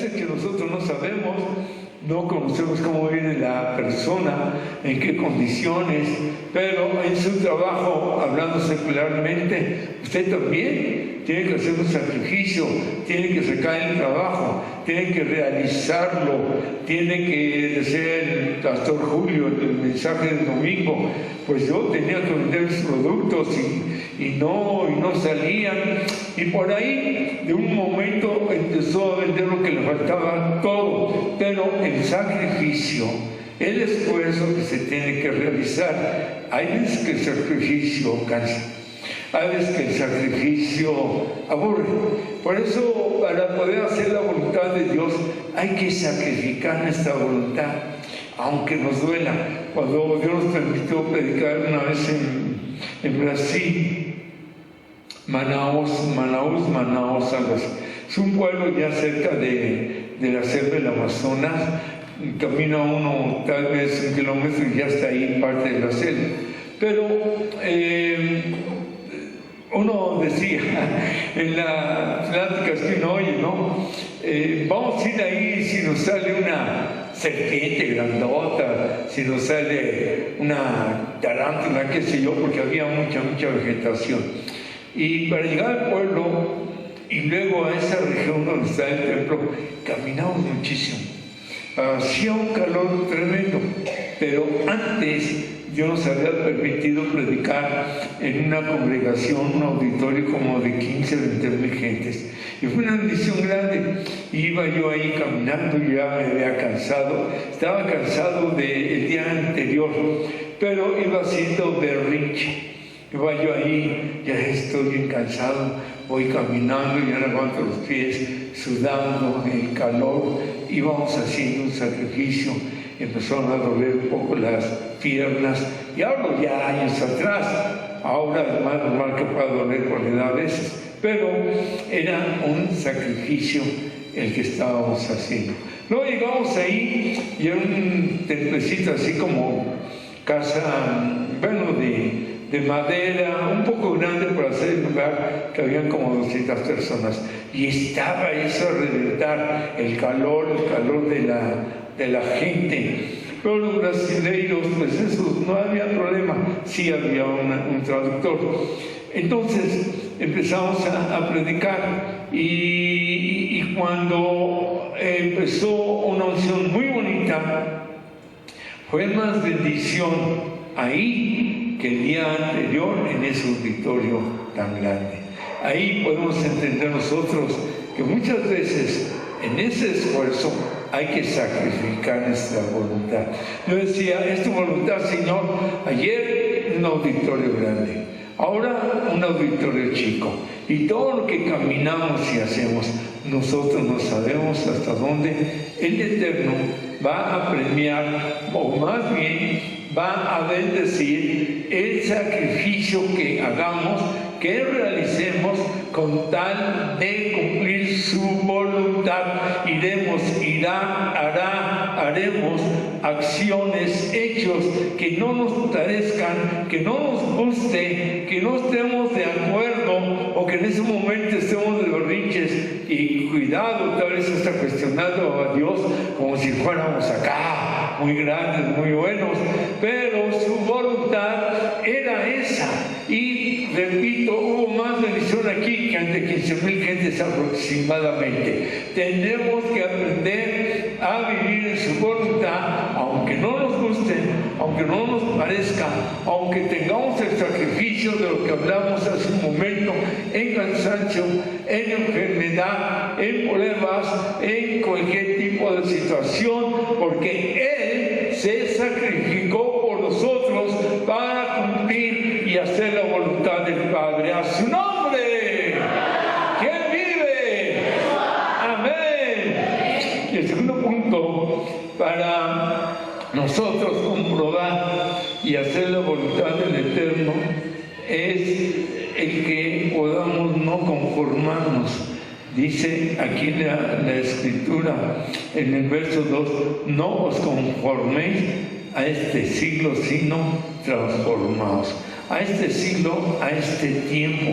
veces que nosotros no sabemos, no conocemos cómo vive la persona, en qué condiciones, pero en su trabajo, hablando secularmente, usted también tiene que hacer un sacrificio, tiene que sacar el trabajo, tiene que realizarlo, tiene que, decía el pastor Julio en el mensaje del domingo, pues yo tenía que vender mis productos y no salían, y por ahí de un momento empezó a vender lo que le faltaba todo, pero el sacrificio, el esfuerzo que se tiene que realizar, hay veces que el sacrificio cansa, hay veces que el sacrificio aburre. Por eso, para poder hacer la voluntad de Dios, hay que sacrificar nuestra voluntad, aunque nos duela. Cuando Dios nos permitió predicar una vez en Brasil, Manaus, algo así. Es un pueblo ya cerca de la selva del Amazonas. Camina uno tal vez 1 kilómetro y ya está ahí parte de la selva. Pero uno decía en las pláticas que uno oye, ¿no? Vamos a ir ahí si nos sale una serpiente grandota, si nos sale una tarántula, qué sé yo, porque había mucha vegetación. Y para llegar al pueblo y luego a esa región donde está el templo, caminamos muchísimo. Hacía un calor tremendo, pero antes Dios nos había permitido predicar en una congregación, un auditorio como de 15, 20 mil gentes. Y fue una bendición grande. Iba yo ahí caminando, ya me había cansado, estaba cansado del día anterior, pero iba haciendo berrinche. Iba yo ahí, ya estoy bien cansado, voy caminando, ya levanto los pies, sudando en el calor, íbamos haciendo un sacrificio, empezaron a doler un poco las piernas, y hablo ya años atrás, ahora es más normal que pueda doler por la edad a veces, pero era un sacrificio el que estábamos haciendo. Luego llegamos ahí y era un templecito así como casa, bueno, de madera, un poco grande para hacer el lugar, que habían como 200 personas, y estaba eso a reventar, el calor de la gente. Pero los brasileiros, pues eso, no había problema, sí había un traductor. Entonces empezamos a predicar, y cuando empezó una unción muy bonita, fue más bendición ahí que el día anterior en ese auditorio tan grande. Ahí podemos entender nosotros que muchas veces en ese esfuerzo hay que sacrificar nuestra voluntad. Yo decía, es tu voluntad, Señor. Ayer un auditorio grande, ahora un auditorio chico, y todo lo que caminamos y hacemos, nosotros no sabemos hasta dónde el Eterno va a premiar, o más bien va a bendecir el sacrificio que hagamos, que realicemos con tal de cumplir su voluntad. Haremos acciones, hechos que no nos parezcan, que no nos guste, que no estemos de acuerdo, o que en ese momento estemos de berrinches. Y cuidado, tal vez está cuestionando a Dios como si fuéramos acá muy grandes, muy buenos, pero su voluntad era esa. Y repito, hubo más bendición aquí que ante 15,000 gentes aproximadamente. Tenemos que aprender a vivir en su voluntad, aunque no nos guste, aunque no nos parezca, aunque tengamos el sacrificio de lo que hablamos hace un momento, en cansancio, en enfermedad, en problemas, en cualquier tipo de situación, porque Él se sacrificó por nosotros para cumplir y hacer la voluntad del Padre. ¡A su nombre! ¿Quién vive? Amén. Y el segundo punto, para nosotros comprobar y hacer la voluntad del Eterno, es el que podamos no conformarnos. Dice aquí la Escritura, en el verso 2, no os conforméis a este siglo, sino transformaos. A este siglo, a este tiempo.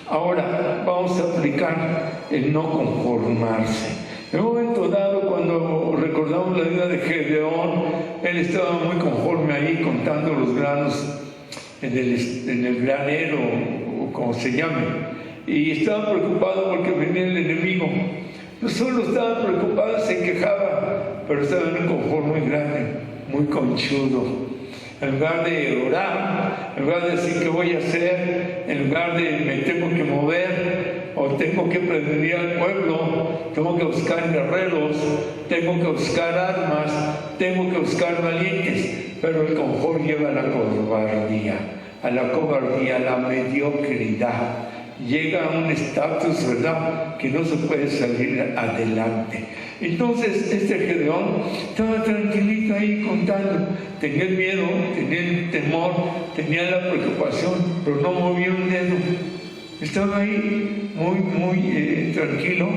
Ahora vamos a aplicar el no conformarse. En un momento dado, cuando recordamos la vida de Gedeón, él estaba muy conforme ahí contando los granos en el granero, o como se llame, y estaba preocupado porque venía el enemigo. No solo estaba preocupado, se quejaba, pero estaba en un confort muy grande, muy conchudo. En lugar de orar, en lugar de decir qué voy a hacer, en lugar de me tengo que mover, o tengo que prevenir al pueblo, tengo que buscar guerreros, tengo que buscar armas, tengo que buscar valientes, pero el confort lleva a la cobardía, a la mediocridad. Llega a un estatus, ¿verdad?, que no se puede salir adelante. Entonces este Gedeón estaba tranquilito ahí contando, tenía el miedo, tenía el temor, tenía la preocupación, pero no movía un dedo. Estaba ahí muy tranquilo,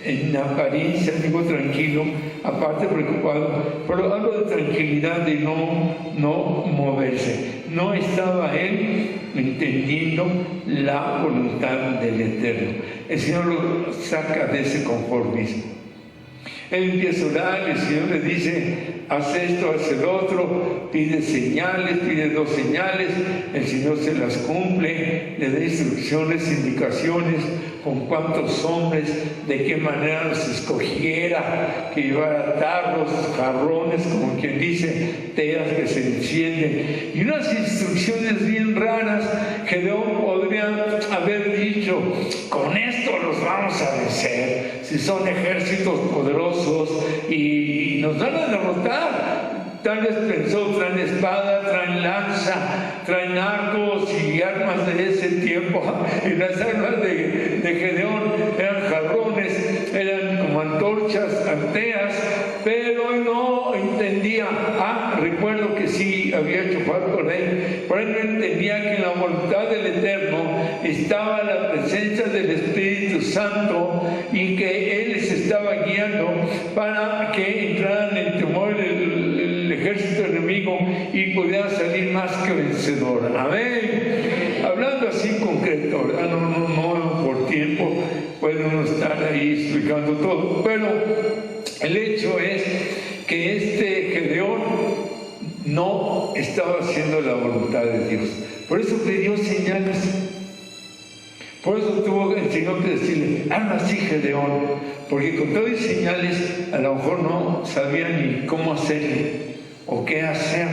en apariencia digo tranquilo, aparte preocupado, pero hablo de tranquilidad, de no moverse. No estaba él entendiendo la voluntad del Eterno. El Señor lo saca de ese conformismo. Él empieza a orar, el Señor le dice, haz esto, haz el otro, pide señales, pide 2 señales, el Señor se las cumple, le da instrucciones, indicaciones, con cuántos hombres, de qué manera los escogiera, que llevara tarros, jarrones, como quien dice, teas que se encienden, y unas instrucciones bien raras. Gedeón podría haber dicho, con esto los vamos a vencer, si son ejércitos poderosos y nos van a derrotar. Tal vez pensó, traen espada, traen lanza, traen arcos y armas de ese tiempo. Y las armas de Gedeón eran jarrones, eran como antorchas, anteas, pero no entendía. Recuerdo que sí había chofar por él, pero él no entendía que en la voluntad del Eterno estaba la presencia del Espíritu Santo y que Él les estaba guiando para que entraran en temor el ejército enemigo y pudiera salir más que vencedor. Amén. Hablando así en concreto, ¿verdad? No por tiempo puede uno estar ahí explicando todo, pero el hecho es que este Gedeón no estaba haciendo la voluntad de Dios. Por eso pidió señales. Por eso tuvo el Señor que decirle, hazlo así, Gedeón, porque con todo y señales a lo mejor no sabía ni cómo hacerle o qué hacer.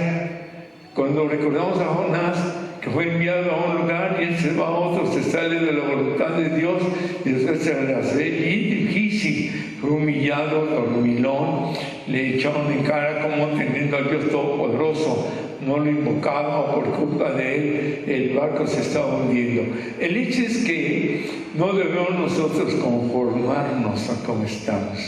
Cuando recordamos a Jonás, que fue enviado a un lugar y él se va a otro, se sale de la voluntad de Dios y después se le hace bien difícil. Fue humillado, dormilón, le echaron en cara como teniendo al Dios Todopoderoso, no lo invocaba, por culpa de él el barco se estaba hundiendo. El hecho es que no debemos nosotros conformarnos a como estamos.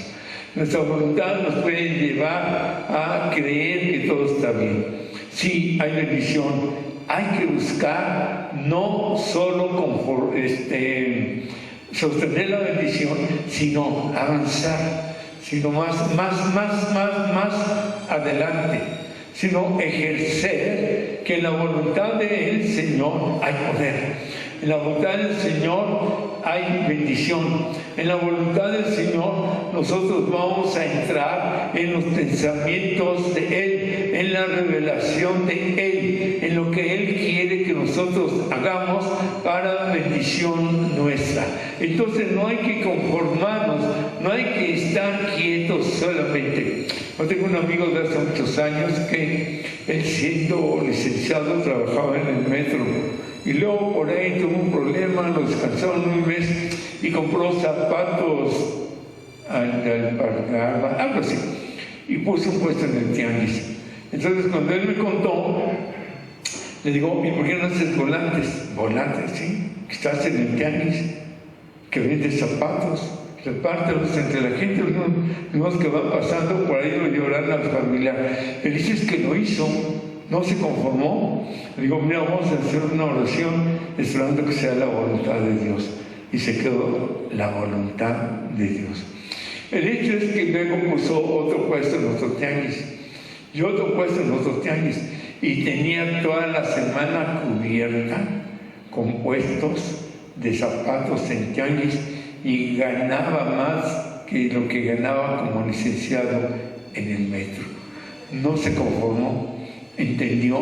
Nuestra voluntad nos puede llevar a creer que todo está bien. Sí, hay bendición, hay que buscar no solo sostener la bendición, sino avanzar, sino más adelante, sino ejercer que en la voluntad del Señor hay poder. En la voluntad del Señor hay bendición. En la voluntad del Señor nosotros vamos a entrar en los pensamientos de Él, en la revelación de Él, en lo que Él quiere que nosotros hagamos para bendición nuestra. Entonces no hay que conformarnos, no hay que estar quietos solamente. Yo tengo un amigo de hace muchos años que él, siendo licenciado, trabajaba en el metro y luego por ahí tuvo un problema, lo descansaron un mes y compró zapatos algo así, y puso un puesto en el tianguis. Entonces cuando él me contó, le digo, ¿y por qué no haces volantes? Volantes, sí, que estás en el tianguis, que vendes zapatos, repártelos entre la gente, los que van pasando por ahí lo llevarán a la familia. Él dice que lo hizo, no se conformó. Le digo, mira, vamos a hacer una oración esperando que sea la voluntad de Dios. Y se quedó la voluntad de Dios. El hecho es que luego puso otro puesto en nuestro tianguis y otro puesto en nuestro tianguis y tenía toda la semana cubierta con puestos de zapatos en tianguis y ganaba más que lo que ganaba como licenciado en el metro. No se conformó, entendió,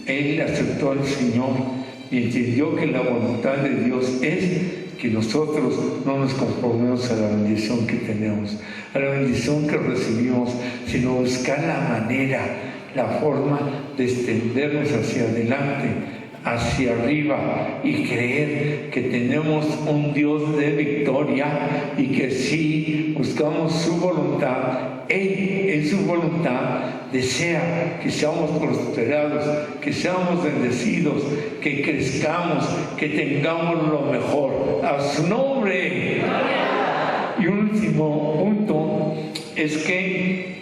él aceptó al Señor y entendió que la voluntad de Dios es que nosotros no nos conformemos a la bendición que tenemos, a la bendición que recibimos, sino buscar la manera, la forma de extendernos hacia adelante, hacia arriba, y creer que tenemos un Dios de victoria y que si buscamos su voluntad, Él en su voluntad desea que seamos prosperados, que seamos bendecidos, que crezcamos, que tengamos lo mejor. A su nombre. Y un último punto es que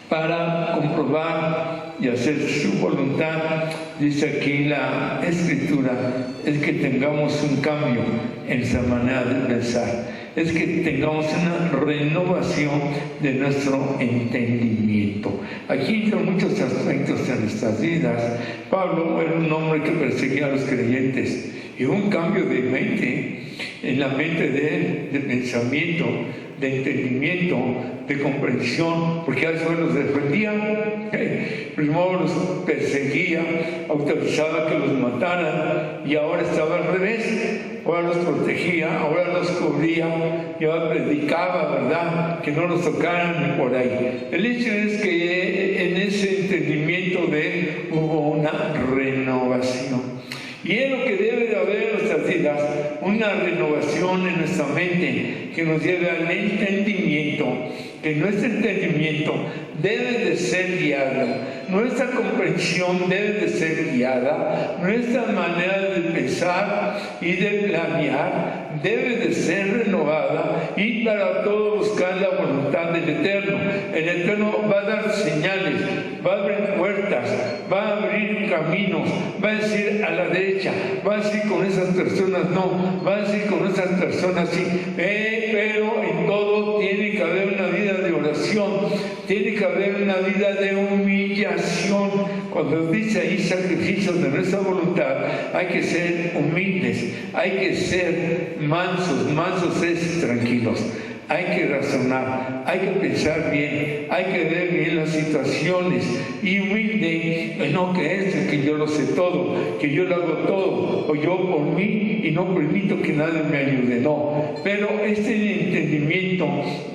para comprobar y hacer su voluntad, dice aquí la Escritura, es que tengamos un cambio en esa manera de pensar, es que tengamos una renovación de nuestro entendimiento. Aquí hay muchos aspectos en nuestras vidas. Pablo era un hombre que perseguía a los creyentes y un cambio de mente en la mente de él, de pensamiento, de entendimiento, de comprensión, porque a eso los defendía. Primero los perseguía, autorizaba que los mataran, y ahora estaba al revés. Ahora los protegía, ahora los cubría, y ahora predicaba, ¿verdad?, que no los tocaran por ahí. El hecho es que en ese entendimiento de él hubo una renovación. Y es lo que debe de haber en nuestras vidas, una renovación en nuestra mente que nos lleve al entendimiento, que nuestro entendimiento debe de ser guiado, nuestra comprensión debe de ser guiada, nuestra manera de pensar y de planear debe de ser renovada, y para todo buscar la voluntad del Eterno. El Eterno va a dar señales, va a abrir puertas, va a abrir caminos, va a decir a la derecha, va a decir con esas personas no, va a decir con esas personas sí, pero en todo tiene que haber una vida de oración, tiene que haber una vida de humillación. Cuando dice ahí sacrificios de nuestra voluntad, hay que ser humildes, hay que ser mansos. Mansos es tranquilos. Hay que razonar, hay que pensar bien, hay que ver bien las situaciones, y humilde, no que yo lo sé todo, que yo lo hago todo, o yo por mí y no permito que nadie me ayude, no. Pero este entendimiento,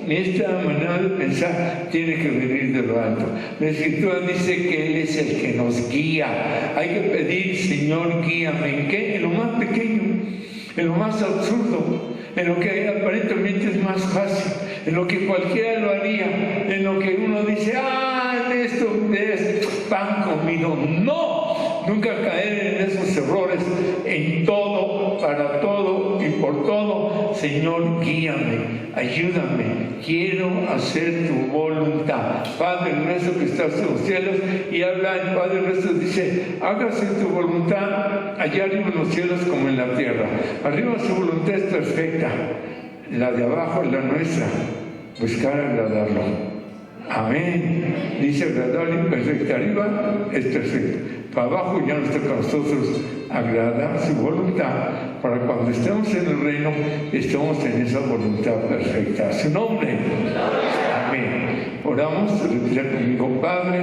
esta manera de pensar tiene que venir de lo alto. La Escritura dice que Él es el que nos guía. Hay que pedir, Señor, guíame. ¿En qué? En lo más pequeño, en lo más absurdo, en lo que aparentemente es más fácil, en lo que cualquiera lo haría, en lo que uno dice, esto es pan comido. No, nunca caer en esos errores, en todo, para todo y por todo. Señor, guíame, ayúdame, quiero hacer tu voluntad. Padre nuestro que estás en los cielos, y habla el Padre nuestro, dice, hágase tu voluntad allá arriba en los cielos como en la tierra. Arriba su voluntad es perfecta, la de abajo es la nuestra, buscar agradarlo. Amén. Dice agradable y perfecta. Arriba es perfecto, para abajo ya nos toca a nosotros agradar su voluntad, para cuando estemos en el reino estemos en esa voluntad perfecta. A su nombre. Amén. Oramos. Repita conmigo. Padre,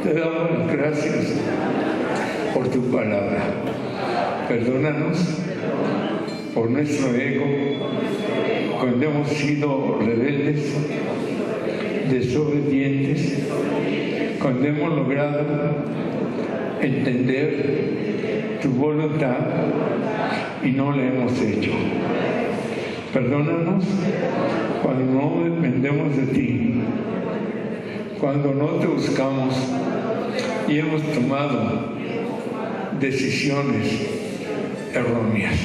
te damos las gracias por tu palabra. Perdónanos por nuestro ego cuando hemos sido rebeldes, desobedientes, cuando hemos logrado entender tu voluntad y no la hemos hecho. Perdónanos cuando no dependemos de ti, cuando no te buscamos y hemos tomado decisiones erróneas.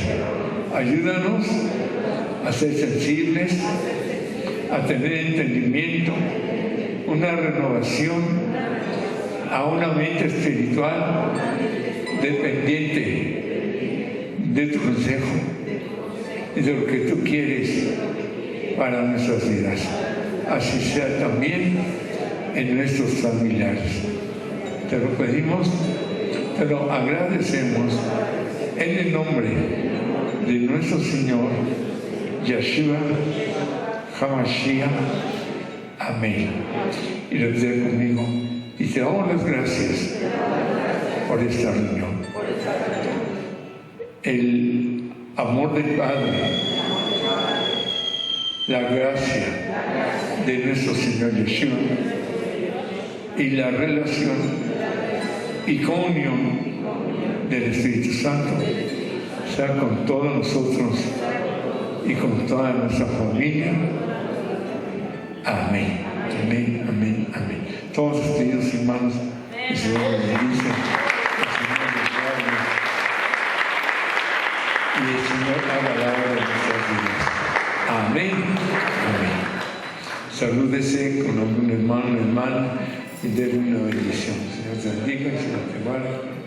Ayúdanos a ser sensibles, a tener entendimiento, una renovación, a una mente espiritual dependiente de tu consejo y de lo que tú quieres para nuestras vidas. Así sea también en nuestros familiares. Te lo pedimos, te lo agradecemos en el nombre de nuestro Señor Yeshua HaMashiach. Amén. Y repite conmigo. Y te damos las gracias por esta reunión. El amor del Padre, la gracia de nuestro Señor Yeshua y la relación y comunión del Espíritu Santo sea con todos nosotros y con toda nuestra familia. Amén. Amén, amén, amén. Todos queridos hermanos, el Señor les bendice, el Señor les guarde y el Señor haga la obra de nuestras vidas. Amén. Amén. Salúdese con algún hermano o hermana y déle una bendición. Señor te bendiga, Señor te guarde.